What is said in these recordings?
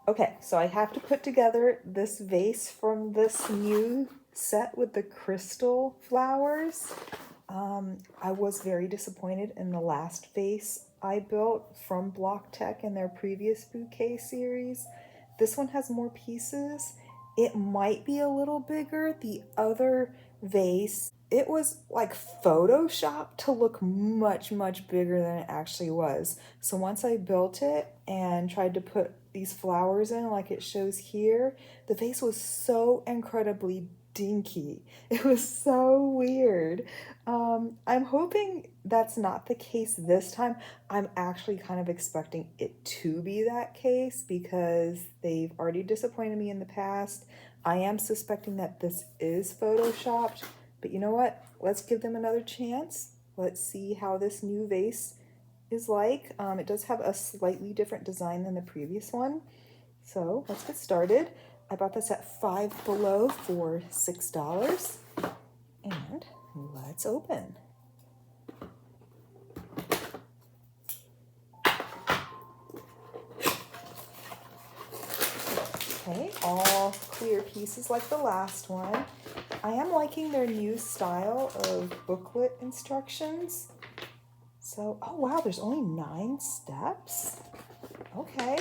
Okay, so I have to put together this vase from this new set with the crystal flowers. I was very disappointed in the last vase I built from Block Tech in their previous Bouquet series. This one has more pieces. It might be a little bigger. The other vase, it was like photoshopped to look much, much bigger than it actually was. So once I built it and tried to put these flowers in like it shows here, the vase was so incredibly dinky. It was so weird. I'm hoping that's not the case this time. I'm actually kind of expecting it to be that case because they've already disappointed me in the past. I am suspecting that this is photoshopped, but you know what? Let's give them another chance. Let's see how this new vase is like. It does have a slightly different design than the previous one. So let's get started. I bought this at Five Below for $6. And let's open. Okay, all clear pieces like the last one. I am liking their new style of booklet instructions. So, oh wow, there's only 9 steps. Okay.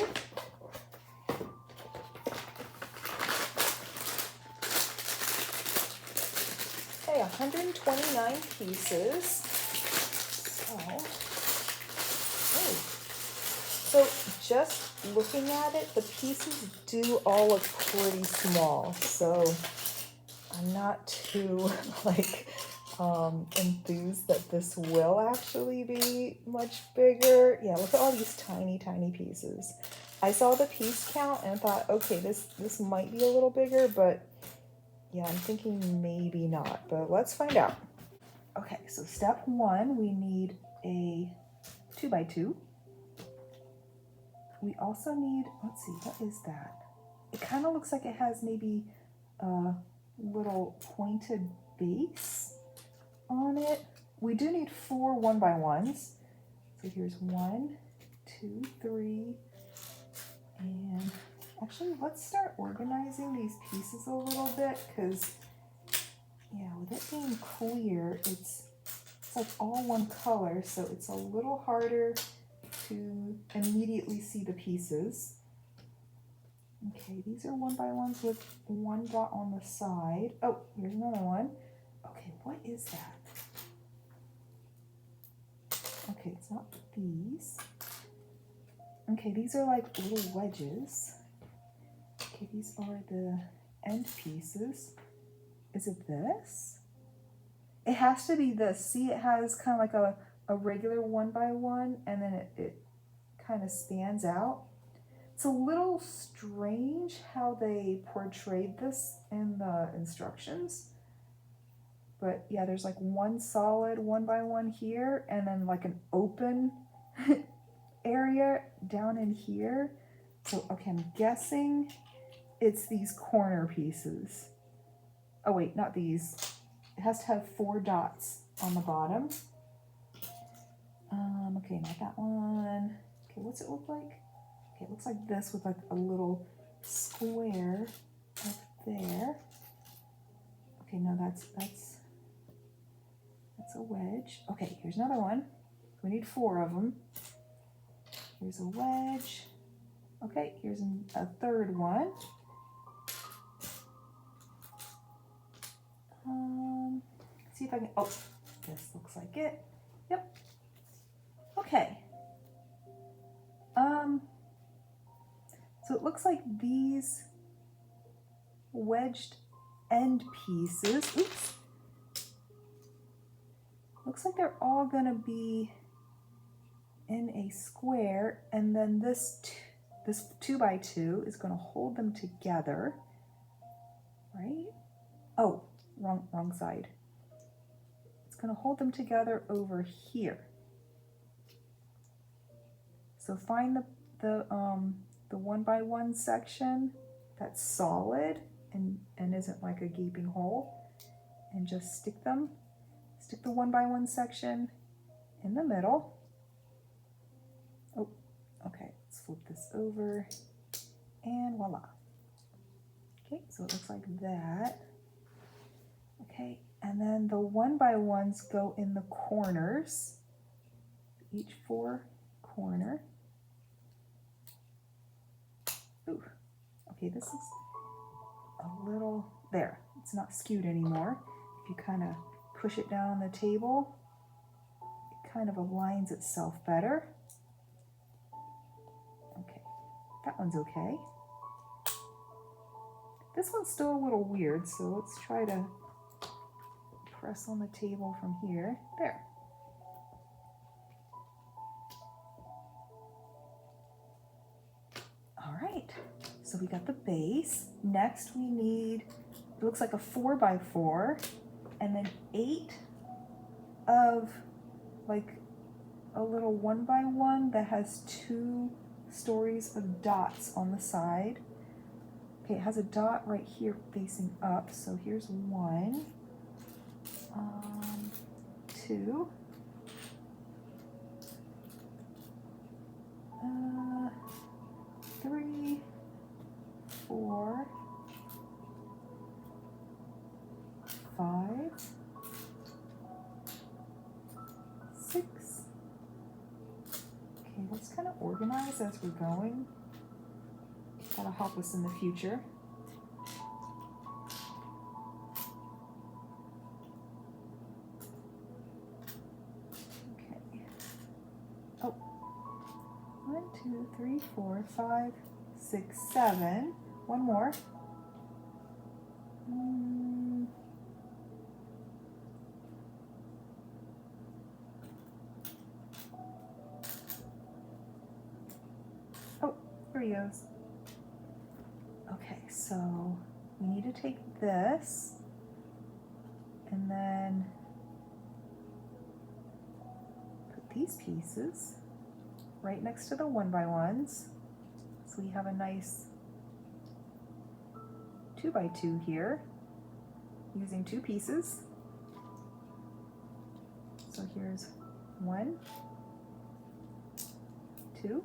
Okay, 129 pieces. So just looking at it, the pieces do all look pretty small. So I'm not too enthused that this will actually be much bigger. Yeah, look at all these tiny, tiny pieces. I saw the piece count and thought, okay, this might be a little bigger, but yeah, I'm thinking maybe not, but let's find out. Okay, so step 1, we need a 2x2. We also need, let's see, what is that? It kind of looks like it has maybe a little pointed base on it. We do need 4 1x1s. So here's 1, 2, 3, and actually let's start organizing these pieces a little bit because yeah, with it being clear, it's like all one color, so it's a little harder to immediately see the pieces. Okay, these are 1x1s with 1 dot on the side. Oh, here's another one. Okay, what is that? Okay, it's not these. Okay, these are like little wedges. Okay, these are the end pieces. Is it this? It has to be this. See, it has kind of like a regular 1x1 and then it kind of stands out. It's a little strange how they portrayed this in the instructions. But yeah, there's like one solid 1x1 here and then like an open area down in here. So, okay, I'm guessing it's these corner pieces. Oh wait, not these. It has to have 4 dots on the bottom. Okay, not that one. Okay, what's it look like? Okay, it looks like this with like a little square up there. Okay, no, that's a wedge. Okay, here's another one. We need 4 of them. Here's a wedge. Okay, here's a third one. See if I can, oh, this looks like it. Yep. Okay. So it looks like these wedged end pieces, oops, looks like they're all gonna be in a square, and then this 2x2 is gonna hold them together, right? Oh, wrong side. It's gonna hold them together over here. So find the 1x1 section that's solid and isn't like a gaping hole, and just stick the 1x1 section in the middle. Oh, okay, let's flip this over, and voila. Okay, so it looks like that. Okay, and then the 1 by 1s go in the corners, each 4 corner. Ooh, okay, this is a little, there, it's not skewed anymore. If you kind of push it down on the table, it kind of aligns itself better. Okay, that one's okay. This one's still a little weird, so let's try to press on the table from here. There. All right, so we got the base. Next we need, it looks like a 4 by 4, and then 8 of like a little 1 by 1 that has 2 stories of dots on the side. Okay, it has a dot right here facing up, so here's 1, 2, 3, 4, 5, 6. Okay, let's kind of organize as we're going. That'll help us in the future. Okay. Oh, 1, 2, 3, 4, 5, 6, 7. One more. Oh, here he goes. Okay, so we need to take this and then put these pieces right next to the 1 by 1s. So we have a nice 2 by 2 here using 2 pieces. So here's 1, 2,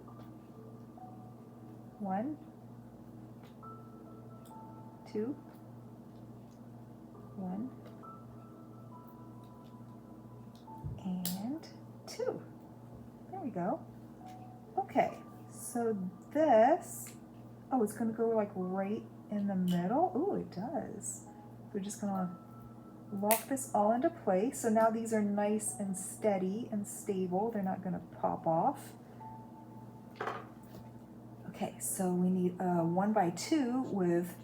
1, 2, 1, and 2. There we go. Okay, so this, oh, it's gonna go like right in the middle. Ooh, it does. We're just gonna lock this all into place. So now these are nice and steady and stable. They're not gonna pop off. Okay, so we need a 1 by 2 with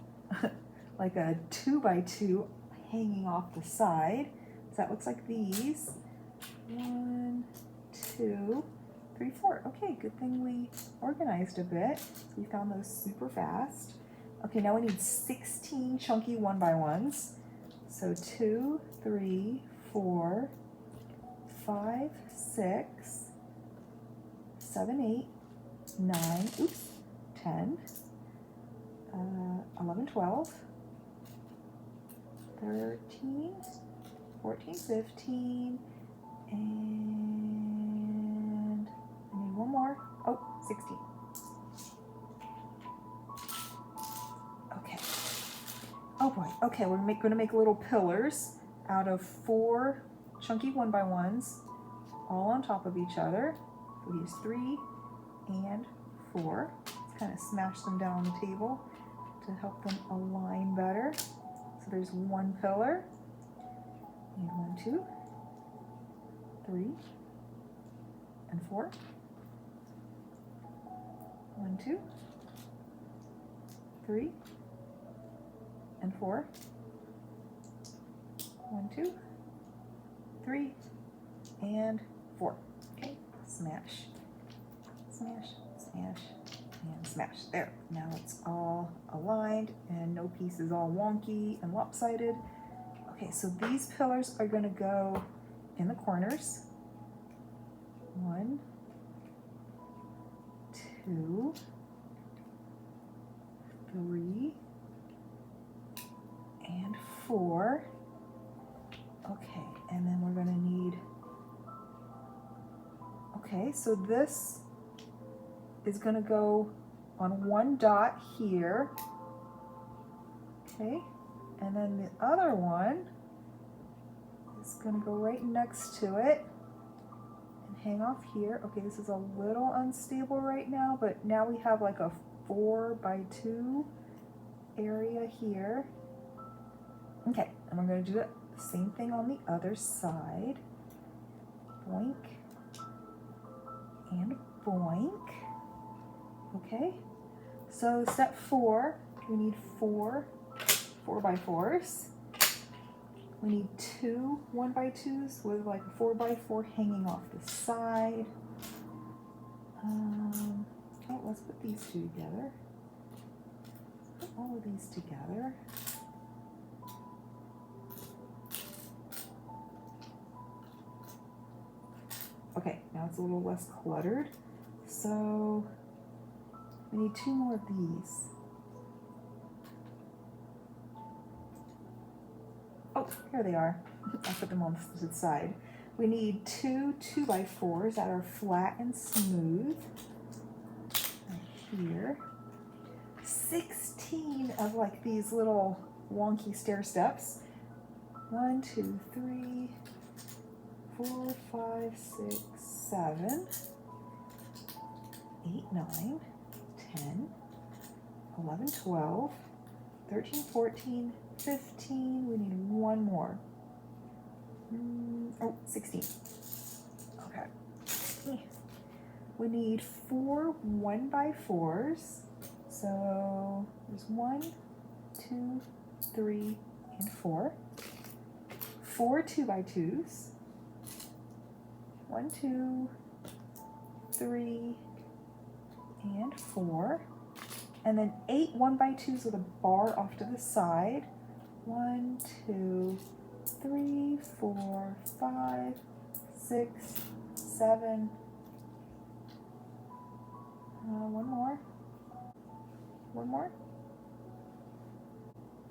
like a 2 by 2 hanging off the side. So that looks like these. 1, 2, 3, 4. Okay, good thing we organized a bit. We found those super fast. Okay, now we need 16 chunky 1 by 1s. So 2, 3, 4, 5, 6, 7, 8, 9, oops, 10, 11, 12, 13, 14, 15, and I need one more. Oh, 16. Okay. Oh boy. Okay, we're going to make little pillars out of 4 chunky 1 by 1s, all on top of each other. So we use 3 and 4. Let's kind of smash them down on the table to help them align better. So there's 1 pillar. And 1, 2, 3, and 4. 1, 2, 3, and 4. 1, 2, 3, and 4. Okay, smash, smash, smash, and smash. There, now it's all aligned and no piece is all wonky and lopsided. Okay, so these pillars are going to go in the corners. 1, 2, 3, and 4. Okay, and then we're going to need, okay, so this is going to go on one dot here. Okay, and then the other one is going to go right next to it and hang off here. Okay, this is a little unstable right now, but now we have like a 4x2 area here. Okay, and we're going to do the same thing on the other side. Boink and boink. Okay, so step 4, we need 4x4s. We need 2 1x2s with like a 4x4 hanging off the side. Oh, let's put these two together. Put all of these together. Okay, now it's a little less cluttered. So we need 2 more of these. Oh, here they are. I put them on the side. We need 2 2x4s that are flat and smooth. Right here. 16 of like these little wonky stair steps. 1, 2, 3, 4, 5, 6, 7, 8, 9, 10, 11, 12, 13, 14, 15. We need 1 more. Oh, 16. Okay. We need 4 1x4s. So there's 1, 2, 3, and 4. 4 2x2s. 1, 2, 3, and 4. And then 8 1x2s with a bar off to the side. 1, 2, 3, 4, 5, 6, 7. One more. One more.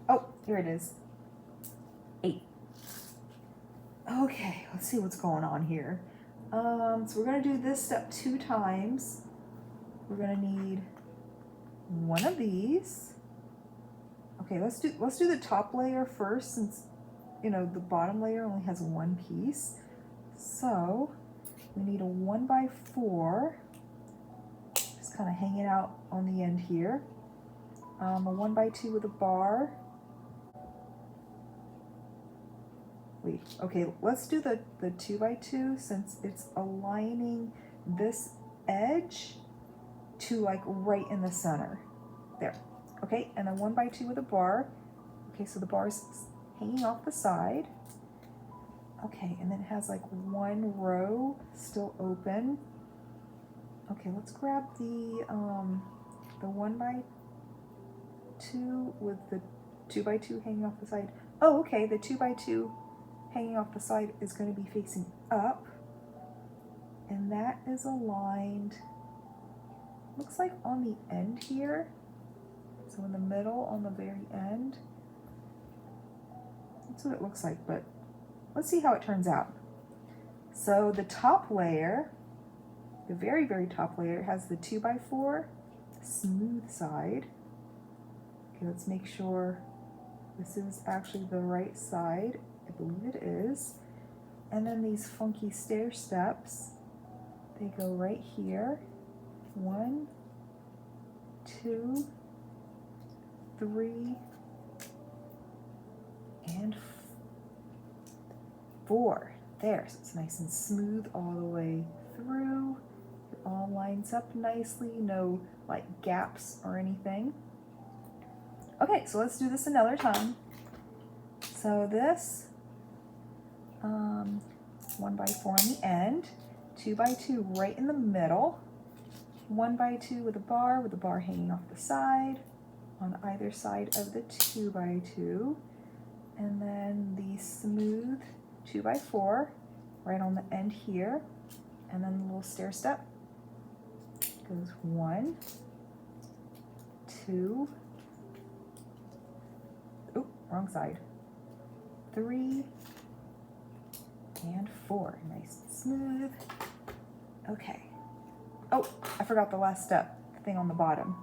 Oh, here it is. 8. Okay, let's see what's going on here. So we're going to do this step 2 times. We're going to need 1 of these. Okay, let's do the top layer first, since you know the bottom layer only has 1 piece. So we need a 1x4, just kind of hanging out on the end here. A 1x2 with a bar. Wait, okay, let's do the 2x2 since it's aligning this edge to like right in the center. There. Okay, and then 1x2 with a bar. Okay, so the bar's hanging off the side. Okay, and then it has like 1 row still open. Okay, let's grab the 1x2 with the 2x2 hanging off the side. Oh, okay, the 2x2 hanging off the side is going to be facing up, and that is aligned, looks like on the end here. So in the middle, on the very end. That's what it looks like, but let's see how it turns out. So the top layer, the very, very top layer, has the 2x4 smooth side. Okay, let's make sure this is actually the right side. I believe it is. And then these funky stair steps, they go right here. 1, 2, 3, and 4. There, so it's nice and smooth all the way through. It all lines up nicely, no like gaps or anything. Okay, so let's do this another time. So this 1x4 on the end, 2x2 right in the middle, 1x2 with a bar hanging off the side on either side of the 2x2, and then the smooth 2x4 right on the end here, and then the little stair step goes 1, 2, oh, wrong side, 3, and 4. Nice and smooth. Okay. Oh, I forgot the last step, the thing on the bottom.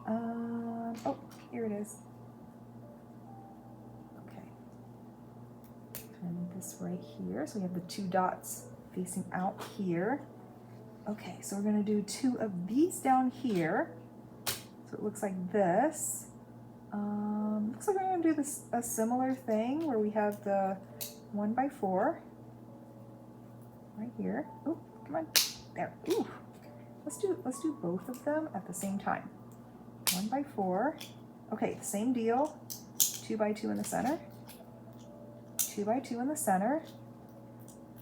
Oh, here it is. Okay. Turn this right here. So we have the 2 dots facing out here. Okay, so we're going to do 2 of these down here. So it looks like this. Looks like we're going to do this a similar thing where we have the 1x4 right here. Oh, come on, there. Ooh, let's do both of them at the same time. 1x4. Okay, same deal. 2x2 in the center. 2x2 in the center.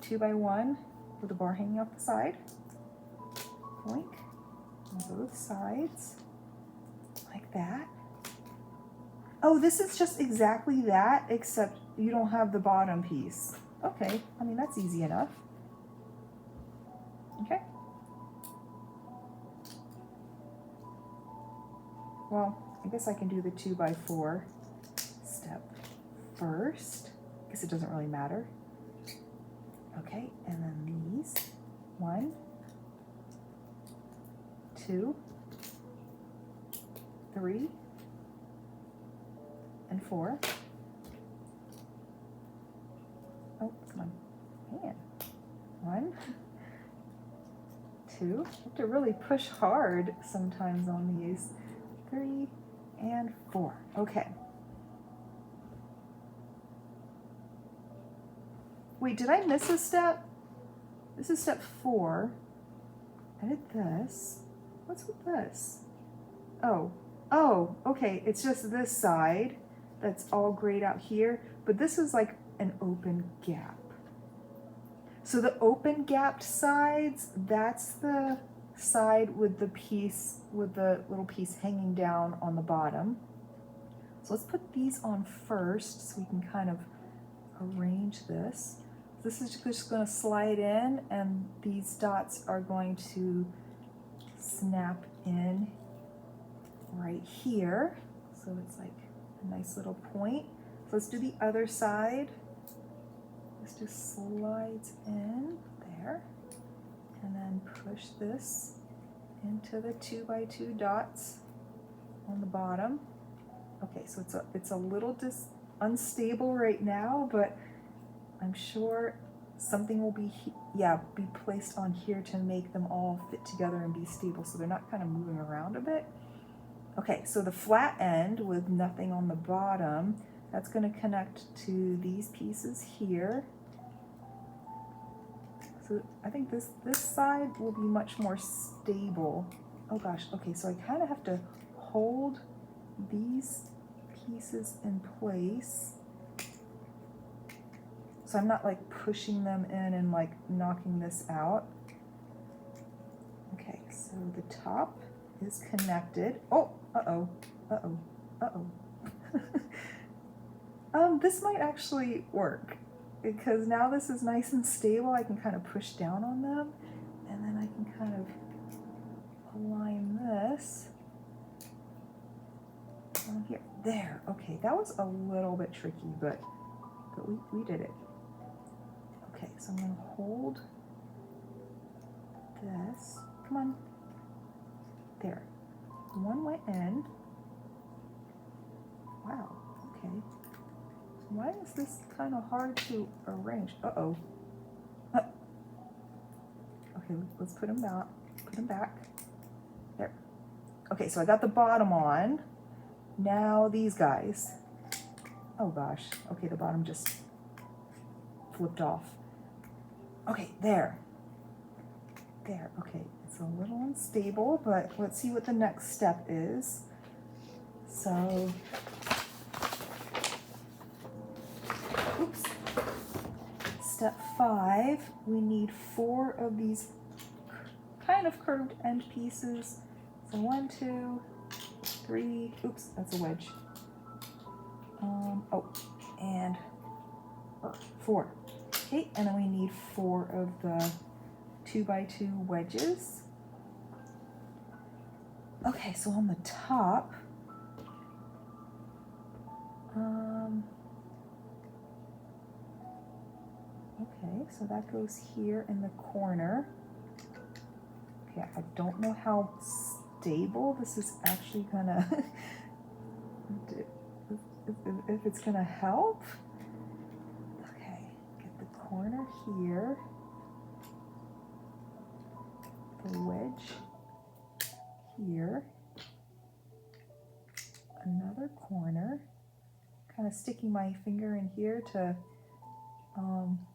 2x1 with the bar hanging off the side. Boink on both sides, like that. Oh, this is just exactly that, except you don't have the bottom piece. Okay, I mean, that's easy enough. Okay. Well, I guess I can do the 2x4 step first. I guess it doesn't really matter. Okay, and then these. 1, 2, 3, and 4. Oh, come on. Man. 1, 2. You have to really push hard sometimes on these. 3 and 4. Okay. Wait, did I miss a step? This is step 4. I did this. What's with this? Oh, okay. It's just this side that's all grayed out here, but this is like an open gap. So the open gapped sides, that's the side with the piece, with the little piece hanging down on the bottom. So let's put these on first so we can kind of arrange this. This is just going to slide in, and these dots are going to snap in right here. So it's like a nice little point. So let's do the other side. This just slides in there, and then push this into the 2x2 dots on the bottom. Okay, so it's a little unstable right now, but I'm sure something will be placed on here to make them all fit together and be stable, so they're not kind of moving around a bit. Okay, so the flat end with nothing on the bottom, that's going to connect to these pieces here. So I think this side will be much more stable. Oh gosh, okay, so I kind of have to hold these pieces in place, so I'm not like pushing them in and like knocking this out. Okay, so the top is connected. Oh, uh-oh, uh-oh, uh-oh. This might actually work, because now this is nice and stable. I can kind of push down on them, and then I can kind of align this on here. There, okay, that was a little bit tricky, but we did it. Okay, so I'm going to hold this. Come on. There. One went in. Wow, okay. Why is this kind of hard to arrange? Uh-oh. Okay, let's put them back. Put them back. There. Okay, so I got the bottom on. Now these guys. Oh gosh. Okay, the bottom just flipped off. Okay, there. There, okay. It's a little unstable, but let's see what the next step is. So, oops. Step 5, we need 4 of these kind of curved end pieces. So 1, 2, 3, oops, that's a wedge. Oh, and 4. Okay, and then we need 4 of the 2x2 wedges. Okay, so on the top, okay, so that goes here in the corner. Okay, I don't know how unstable this is actually gonna, if it's gonna help. Okay, get the corner here, the wedge here, another corner, kind of sticking my finger in here to,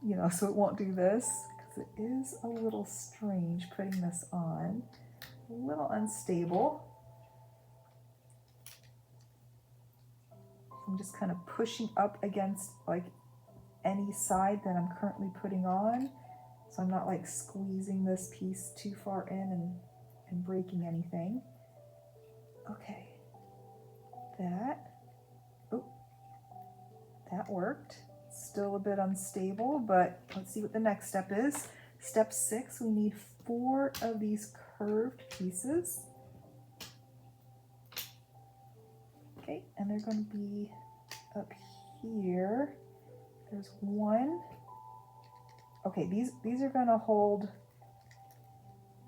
you know, so it won't do this, because it is a little strange putting this on, a little unstable. I'm just kind of pushing up against like any side that I'm currently putting on, so I'm not like squeezing this piece too far in and breaking anything. Okay, that worked. Still a bit unstable, but let's see what the next step is. Step 6, we need 4 of these curved pieces. Okay, and they're going to be up here. There's 1. Okay, these are going to hold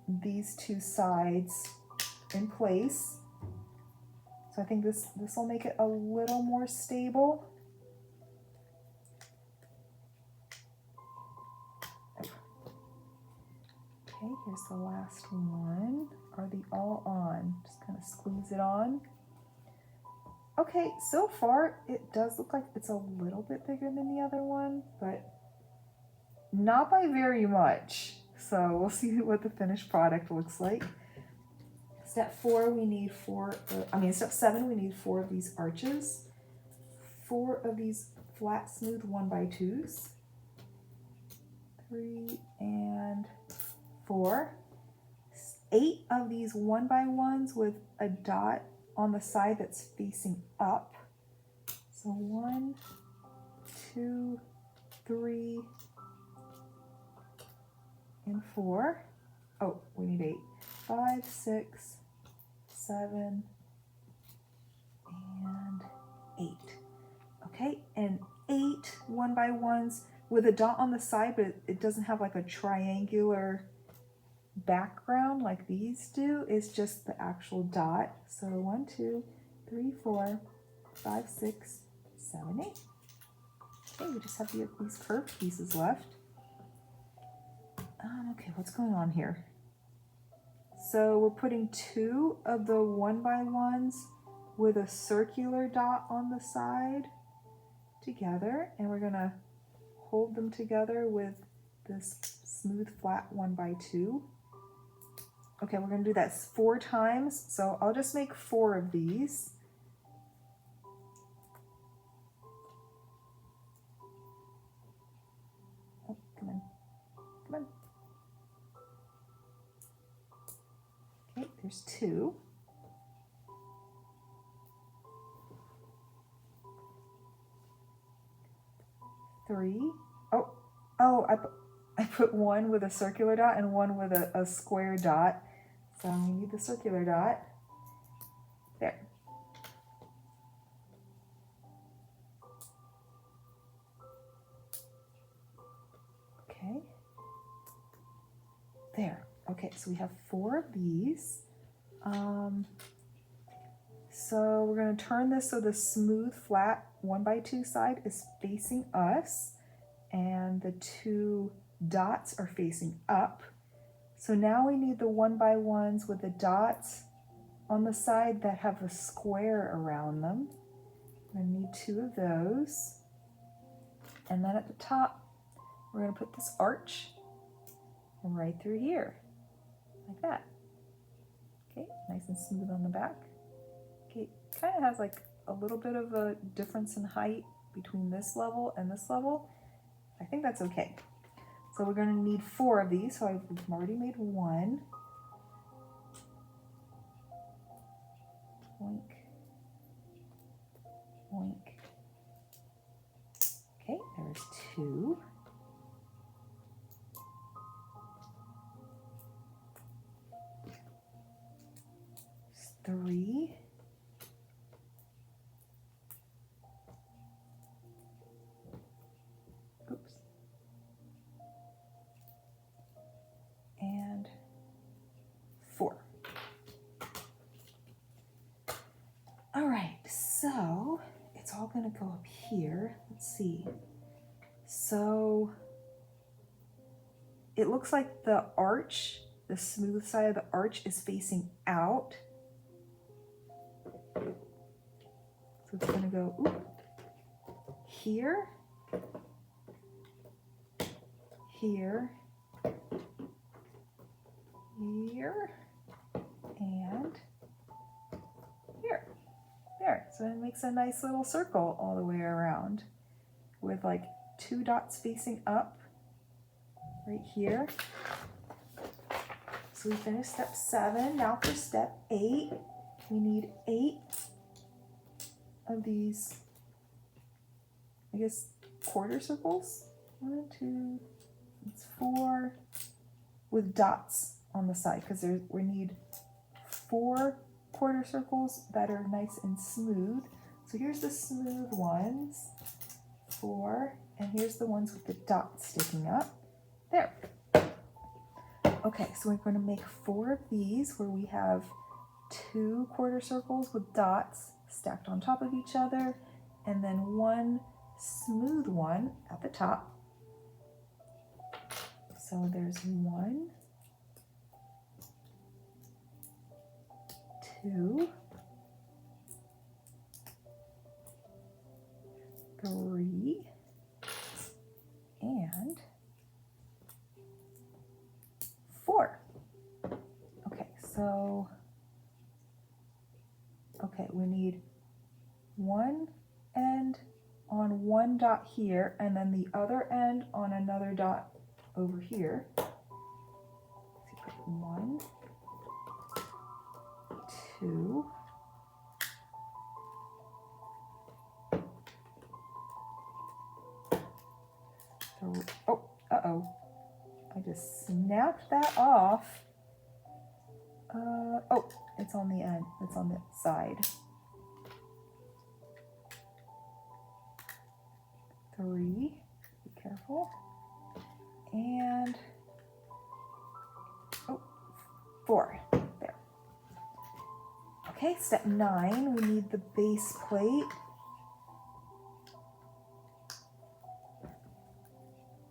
these 2 sides in place. So I think this will make it a little more stable. Okay, here's the last one. Are they all on? Just kind of squeeze it on. Okay, so far it does look like it's a little bit bigger than the other one, but not by very much. So we'll see what the finished product looks like. Step 4, we need step 7, we need 4 of these arches, 4 of these flat, smooth 1x2s, 3 and 4, 8 of these 1x1s with a dot on the side that's facing up. So 1, 2, 3, and 4. Oh, we need 8. 5, 6, 7, and 8. Okay, and 8 1x1s with a dot on the side, but it doesn't have like a triangular background like these do. It's just the actual dot. So 1, 2, 3, 4, 5, 6, 7, 8. Okay, we just have these curved pieces left. Okay, what's going on here? So we're putting 2 of the 1x1s with a circular dot on the side together, and we're gonna hold them together with this smooth flat 1x2. Okay, we're gonna do that 4 times, so I'll just make 4 of these. Oh, come on, come on. Okay, there's 2. Three. Oh, I put 1 with a circular dot and 1 with a square dot. So we need the circular dot. There. Okay. There. Okay, so we have 4 of these. So we're going to turn this so the smooth flat 1x2 side is facing us and the 2 dots are facing up. So now we need the 1x1s with the dots on the side that have a square around them. We're going to need 2 of those. And then at the top, we're going to put this arch right through here, like that. Okay, nice and smooth on the back. Okay, kind of has like a little bit of a difference in height between this level and this level. I think that's okay. So we're going to need 4 of these. So I've already made 1. Boink. Boink. Okay, there's 2. There's 3. Oops. And 4. So it's all gonna go up here. Let's see. So it looks like the arch, the smooth side of the arch is facing out. So it's gonna go here, here, here, and here. There. So it makes a nice little circle all the way around with like 2 dots facing up right here. So we finished step 7. Now for step 8, we need 8 of these, I guess, quarter circles. 1, 2, it's 4 with dots on the side, because we need 4 quarter circles that are nice and smooth. So here's the smooth ones, 4, and here's the ones with the dots sticking up. There. Okay, so we're going to make 4 of these where we have 2 quarter circles with dots stacked on top of each other, and then 1 smooth one at the top. So there's 1, 2, 3, and 4. Okay, so, we need 1 end on 1 dot here, and then the other end on another dot over here. So put 1, 2, 3. Oh, uh-oh. I just snapped that off. Oh, it's on the end. It's on the side. 3. Be careful. And 4. There. Okay, step 9. We need the base plate.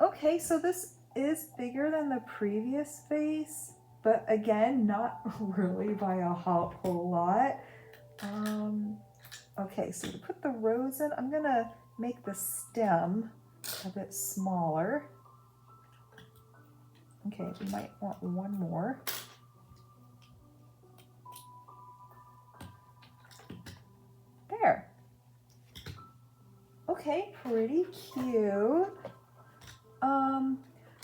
Okay, so this is bigger than the previous vase, but again, not really by a whole lot. Okay, so to put the rose in, I'm gonna make the stem a bit smaller. Okay, we might want 1 more. There. Okay, pretty cute.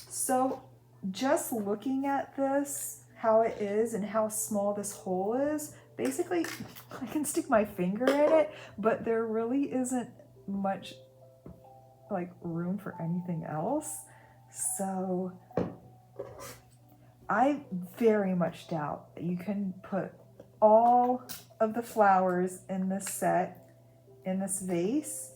So just looking at this, how it is and how small this hole is, basically I can stick my finger in it, but there really isn't much like room for anything else. So I very much doubt that you can put all of the flowers in this set, in this vase.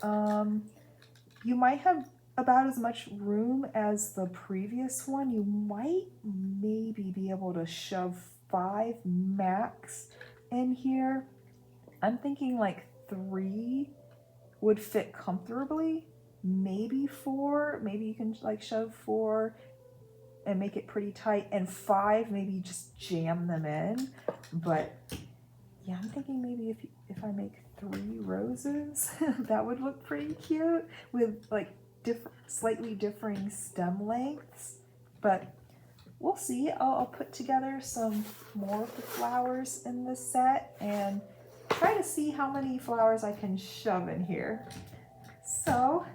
You might have about as much room as the previous one. You might maybe be able to shove 5 max in here. I'm thinking like 3 would fit comfortably, maybe 4. Maybe you can like shove 4 and make it pretty tight, and 5 maybe just jam them in. But yeah, I'm thinking maybe if I make 3 roses, that would look pretty cute with like slightly differing stem lengths. But we'll see. I'll put together some more of the flowers in this set and try to see how many flowers I can shove in here. So,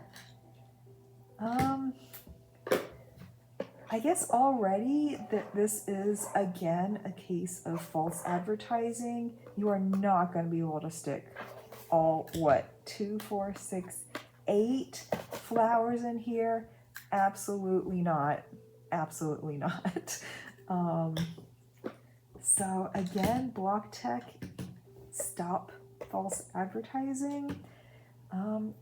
I guess already that this is, again, a case of false advertising. You are not going to be able to stick all, 2, 4, 6, 8 flowers in here? Absolutely not. Absolutely not. So again, Block Tech, stop false advertising.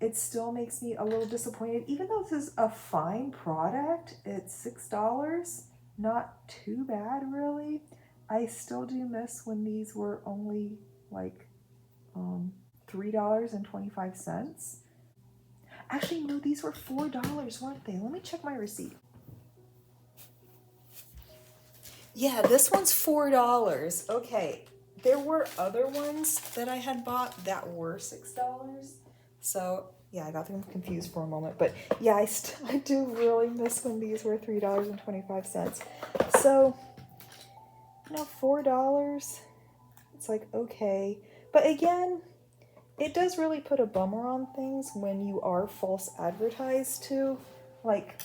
It still makes me a little disappointed, even though this is a fine product. It's $6, not too bad really. I still do miss when these were only like $3.25. Actually, no, these were $4, weren't they? Let me check my receipt. Yeah, this one's $4. Okay, there were other ones that I had bought that were $6. So yeah, I got them confused for a moment. But yeah, I do really miss when these were $3.25. So, you know, $4, it's like, okay. But again, it does really put a bummer on things when you are false advertised to. Like,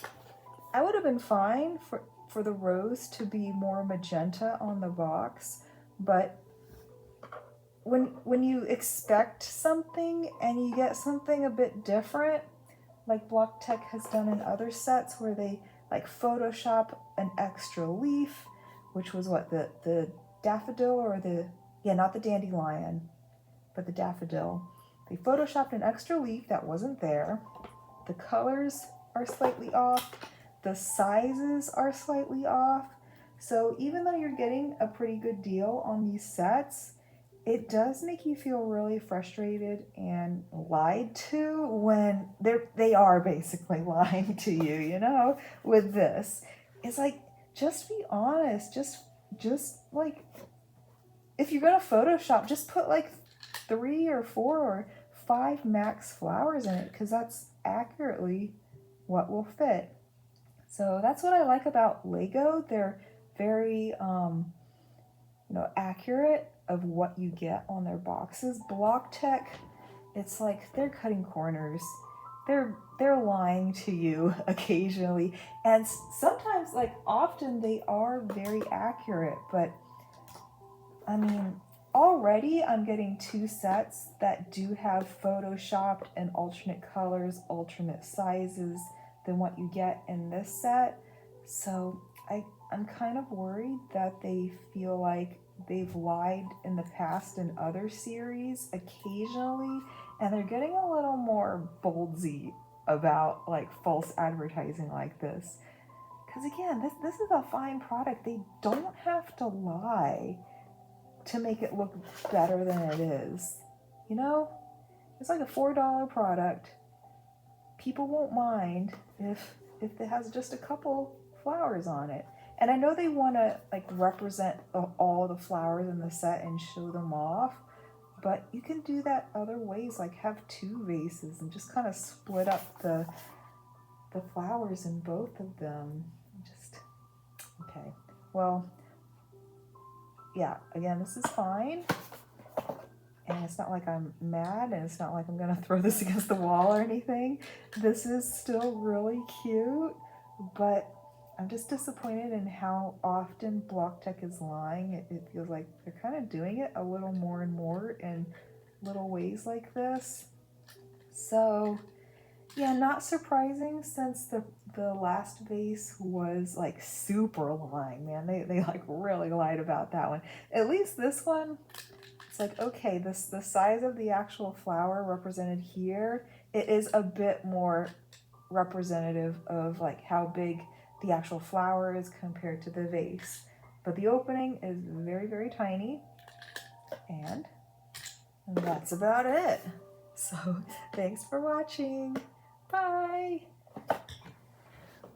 I would have been fine for the rose to be more magenta on the box, but when you expect something and you get something a bit different, like Bouquet has done in other sets where they like Photoshop an extra leaf, which was what, the daffodil, or not the dandelion, but the daffodil. They photoshopped an extra leaf that wasn't there. The colors are slightly off. The sizes are slightly off. So even though you're getting a pretty good deal on these sets, it does make you feel really frustrated and lied to when they are basically lying to you, you know, with this. It's like, just be honest. Just like, if you're gonna Photoshop, just put like 3 or 4 or 5 max flowers in it, because that's accurately what will fit. So that's what I like about Lego. They're very accurate of what you get on their boxes. Bouquet, it's like they're cutting corners. They're lying to you occasionally, and sometimes, like often, they are very accurate. But I mean, already I'm getting 2 sets that do have photoshopped and alternate colors, alternate sizes than what you get in this set. So I'm kind of worried that they feel like they've lied in the past in other series occasionally, and they're getting a little more boldsy about like false advertising like this. Because again, this is a fine product. They don't have to lie to make it look better than it is. You know, it's like a $4 product. People won't mind if it has just a couple flowers on it. And I know they want to like represent all the flowers in the set and show them off, but you can do that other ways, like have 2 vases and just kind of split up the flowers in both of them. Just okay. Well, yeah, again, this is fine. And it's not like I'm mad, and it's not like I'm gonna throw this against the wall or anything. This is still really cute, but I'm just disappointed in how often Bouquet is lying. It feels like they're kind of doing it a little more and more in little ways like this. So yeah, not surprising, since the last vase was like super lying, man. They like really lied about that one. At least this one, it's like, okay, the size of the actual flower represented here, it is a bit more representative of like how big the actual flower is compared to the vase. But the opening is very, very tiny. And that's about it. So thanks for watching. Bye.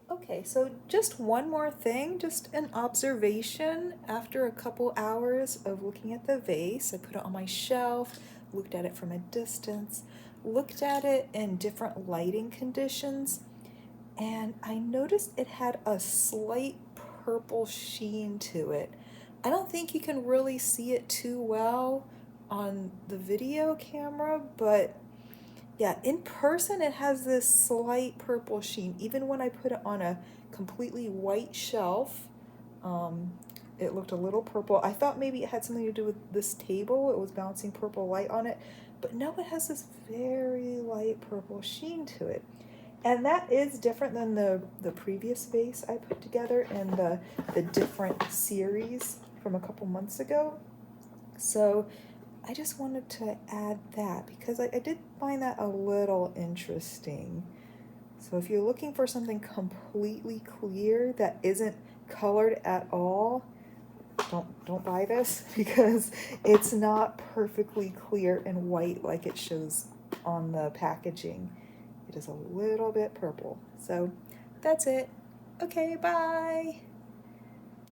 Okay, so just one more thing, just an observation. After a couple hours of looking at the vase, I put it on my shelf, looked at it from a distance, looked at it in different lighting conditions, and I noticed it had a slight purple sheen to it. I don't think you can really see it too well on the video camera, but yeah, in person it has this slight purple sheen. Even when I put it on a completely white shelf, it looked a little purple. I thought maybe it had something to do with this table. It was bouncing purple light on it. But no, it has this very light purple sheen to it. And that is different than the previous vase I put together in the different series from a couple months ago. So I just wanted to add that because I did find that a little interesting. So if you're looking for something completely clear that isn't colored at all, don't buy this because it's not perfectly clear and white like it shows on the packaging. It is a little bit purple. So that's it. Okay, bye.